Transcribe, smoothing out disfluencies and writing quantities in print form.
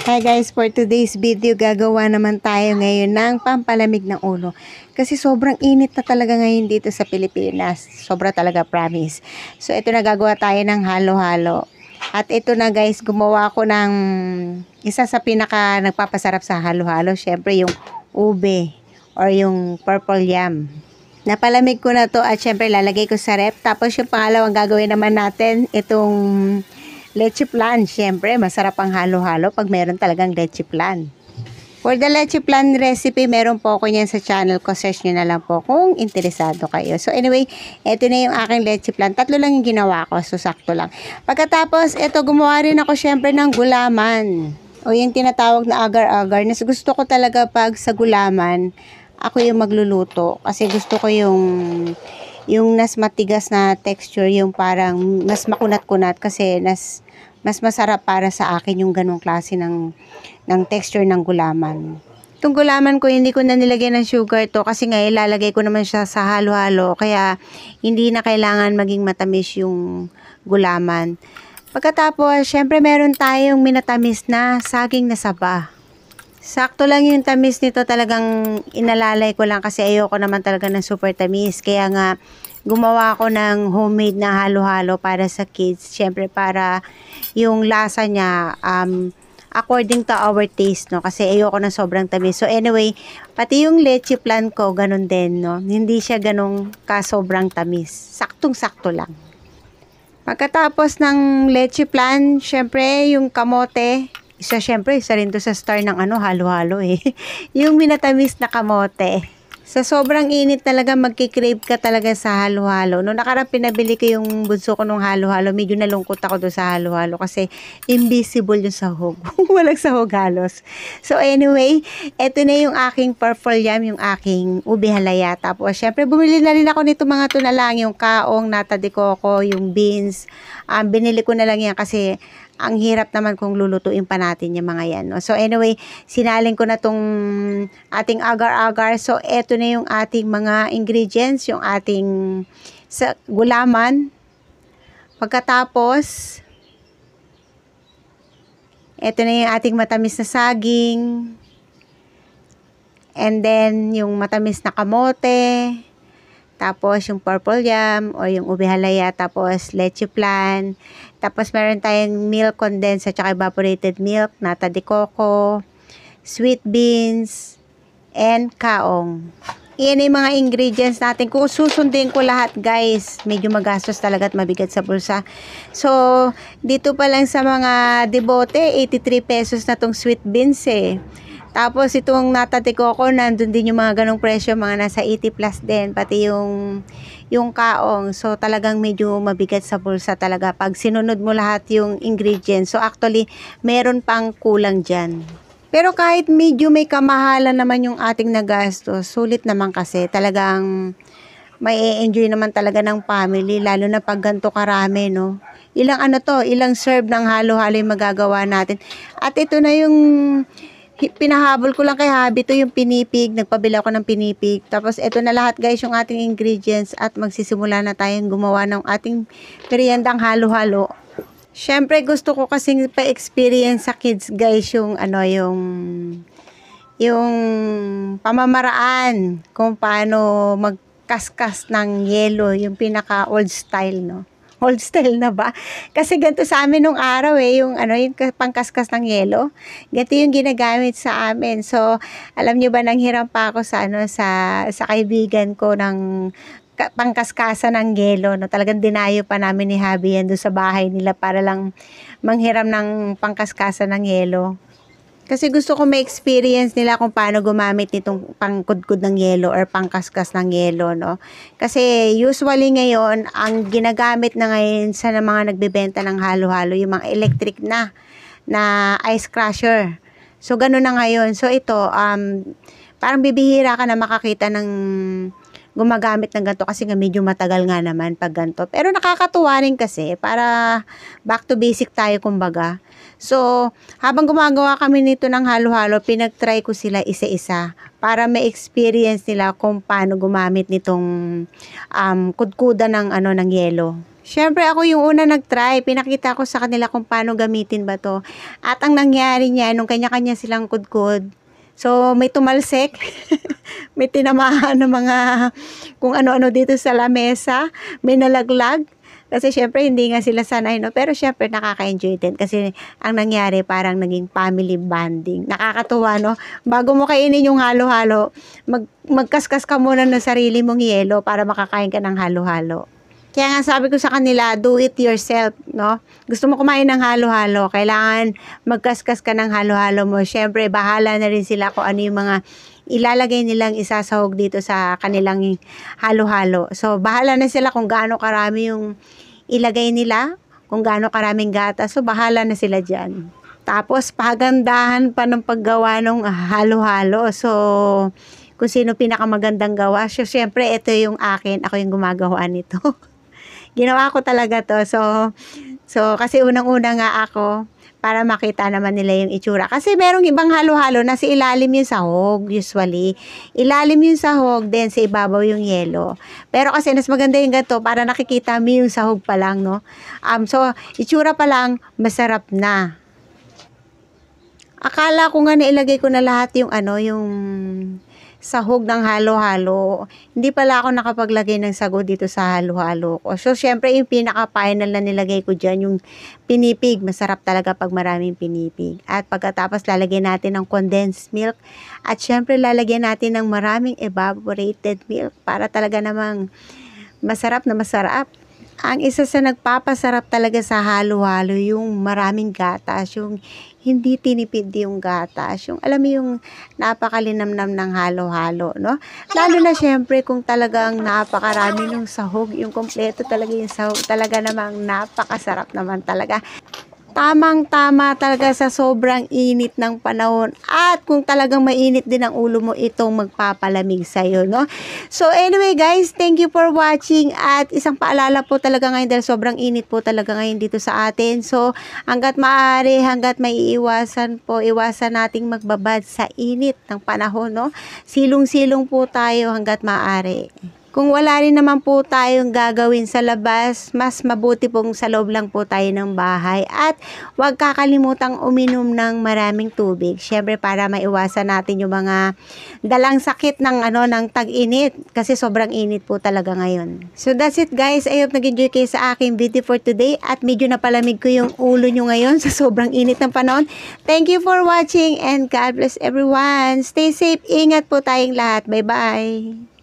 Hi guys, for today's video, gagawa naman tayo ngayon ng pampalamig ng ulo. Kasi sobrang init na talaga ngayon dito sa Pilipinas. Sobra talaga, promise. So ito na, gagawa tayo ng halo-halo. At ito na guys, gumawa ko ng isa sa pinaka nagpapasarap sa halo-halo. Syempre yung ube or yung purple yam. Napalamig ko na to at syempre lalagay ko sa rep. Tapos yung pangalawang gagawin naman natin, itong leche flan. Syempre, masarap ang halo-halo pag meron talagang leche flan. For the leche flan recipe, meron po ako niyan sa channel ko. Search nyo na lang po kung interesado kayo. So anyway, ito na yung aking leche flan. Tatlo lang yung ginawa ko. So sakto lang. Pagkatapos, ito gumawa rin ako syempre ng gulaman. O yung tinatawag na agar-agar. Nas gusto ko talaga pag sa gulaman, ako yung magluluto. Kasi gusto ko yung nas matigas na texture, yung parang mas makunat-kunat kasi mas masarap para sa akin yung ganong klase ng texture ng gulaman. Itong gulaman ko, hindi ko na nilagyan ng sugar to kasi nga ilalagay ko naman siya sa halo-halo kaya hindi na kailangan maging matamis yung gulaman. Pagkatapos, syempre meron tayong minatamis na saging na saba. Sakto lang yung tamis nito, talagang inalalay ko lang kasi ayoko naman talaga ng super tamis. Kaya nga gumawa ako ng homemade na halo-halo para sa kids. Syempre para yung lasa niya according to our taste, no? Kasi ayoko ng sobrang tamis. So anyway, pati yung leche flan ko ganun din, no? Hindi siya ganun ka sobrang tamis. Saktong-sakto lang. Pagkatapos ng leche flan, syempre yung kamote. Syempre, isa rin to sa star ng halo-halo eh. Yung minatamis na kamote. Sa sobrang init talaga, magkikrave ka talaga sa halo-halo. Noong nakarang pinabili ko yung bunso ko nung halo-halo, medyo nalungkot ako doon sa halo-halo kasi invisible yung sahog. Walang sahog halos. So anyway, eto na yung aking purple yam, yung aking ube halaya. Tapos syempre, bumili na rin ako nito mga to na lang, yung kaong, nata de coco, yung beans. Binili ko na lang yan kasi ang hirap naman kung lulutuin pa natin yung mga yan, no? So anyway, sinaling ko na tong ating agar-agar. So eto na yung ating mga ingredients, yung ating gulaman. Pagkatapos, eto na yung ating matamis na saging. And then, yung matamis na kamote. Tapos, yung purple yam o yung ube halaya. Tapos, leche flan. Tapos, meron tayong milk condensed at saka evaporated milk, nata de coco, sweet beans, and kaong. Iyan yung mga ingredients natin. Kung susundin ko lahat, guys, medyo magastos talaga at mabigat sa bulsa. So, dito pa lang sa mga debote, 83 pesos na tong sweet beans eh. Tapos itong nata de coco, nandun din yung mga ganong presyo, mga nasa 80 plus din, pati yung kaong. So talagang medyo mabigat sa bulsa talaga pag sinunod mo lahat yung ingredients. So actually, meron pang kulang dyan. Pero kahit medyo may kamahalan naman yung ating nagastos, sulit naman kasi talagang may enjoy naman talaga ng family, lalo na pag ganito karami, no? Ilang serve ng halo-halo yung magagawa natin. At ito na yung pinahabol ko lang kay Habi to, yung pinipig. Nagpabila ako ng pinipig. Tapos ito na lahat guys yung ating ingredients at magsisimula na tayong gumawa ng ating meriendang halo-halo. Syempre gusto ko kasing pa-experience sa kids guys yung yung pamamaraan kung paano magkaskas ng yelo, yung pinaka old style, no? Old style na ba? Kasi ganito sa amin nung araw yung yung pangkaskas ng yelo. Ganito yung ginagamit sa amin. So, alam niyo ba, nanghiram pa ako sa sa kaibigan ko ng pangkaskasa ng yelo, no? Talagang dinayo pa namin ni Habi yan doon sa bahay nila para lang manghiram ng pangkaskasa ng yelo. Kasi gusto ko ma-experience nila kung paano gumamit nitong pangkudkod ng yelo or pangkaskas ng yelo, no? Kasi usually ngayon, ang ginagamit na ngayon sa mga nagbebenta ng halo-halo, yung mga electric na ice crusher. So, ganun na ngayon. So, ito, parang bibihira ka na makakita ng gumagamit ng ganito kasi nga medyo matagal nga naman pag ganito. Pero nakakatuwa rin kasi para back to basic tayo kumbaga. So, habang gumagawa kami nito ng halo-halo, pinag-try ko sila isa-isa para ma-experience nila kung paano gumamit nitong kudkudan ng ng yelo. Siyempre ako yung una nag-try, pinakita ko sa kanila kung paano gamitin ba 'to. At ang nangyari niyan nung kanya-kanya silang kudkod, so may tumalsik, may tinamaan ng mga kung ano-ano dito sa lamesa, may nalaglag. Kasi siyempre hindi nga sila sanay 'no, pero siyempre nakaka-enjoy din kasi ang nangyari parang naging family bonding. Nakakatuwa 'no, bago mo kainin yung halo-halo, magkaskas ka muna ng sarili mong yelo para makakain ka ng halo-halo. Kaya nga sabi ko sa kanila, do it yourself, no? Gusto mo kumain ng halo-halo, kailangan magkaskas ka ng halo-halo mo. Siyempre, bahala na rin sila kung ano yung mga ilalagay nilang isasahog dito sa kanilang halo-halo. So, bahala na sila kung gaano karami yung ilagay nila, kung gaano karaming gatas. So, bahala na sila dyan. Tapos, pagandahan pa ng paggawa ng halo-halo. So, kung sino pinakamagandang gawa. So, siyempre, ito yung akin. Ako yung gumagawa nito. Ginawa ko talaga to. So kasi unang-una nga ako para makita naman nila yung itsura. Kasi merong ibang halo-halo na sa ilalim yung sahog usually. Ilalim yung sahog, then sa ibabaw yung yelo. Pero kasi mas maganda yung ganito para nakikita mo yung sahog pa lang, no? So itsura pa lang, masarap na. Akala ko nga nailagay ko na lahat yung yung sahog ng halo-halo. Hindi pala ako nakapaglagay ng sago dito sa halo-halo ko. So, syempre, yung pinaka-final na nilagay ko dyan, yung pinipig. Masarap talaga pag maraming pinipig. At pagkatapos, lalagyan natin ng condensed milk. At syempre, lalagyan natin ng maraming evaporated milk para talaga namang masarap na masarap. Ang isa sa nagpapasarap talaga sa halo-halo, yung maraming gatas, yung hindi tinipid yung gatas, yung alam mo yung napakalinamnam ng halo-halo, no? Lalo na syempre kung talagang napakarami ng sahog, yung kompleto talaga yung sahog, talaga namang napakasarap naman talaga. Tamang-tama talaga sa sobrang init ng panahon at kung talagang mainit din ang ulo mo, itong magpapalamig sa'yo, no? So anyway guys, thank you for watching at isang paalala po talaga ngayon dahil sobrang init po talaga ngayon dito sa atin. So hanggat maaari, hanggat maiiwasan po, iwasan nating magbabad sa init ng panahon, no? Silong-silong po tayo hanggat maaari. Kung wala rin naman po tayong gagawin sa labas, mas mabuti pong sa loob lang po tayo ng bahay. At huwag kakalimutang uminom ng maraming tubig. Siyempre para maiwasan natin yung mga dalang sakit ng tag-init. Kasi sobrang init po talaga ngayon. So that's it guys. I hope nag-enjoy kayo sa aking video for today. At medyo napalamig ko yung ulo nyo ngayon sa sobrang init ng panahon. Thank you for watching and God bless everyone. Stay safe. Ingat po tayong lahat. Bye-bye.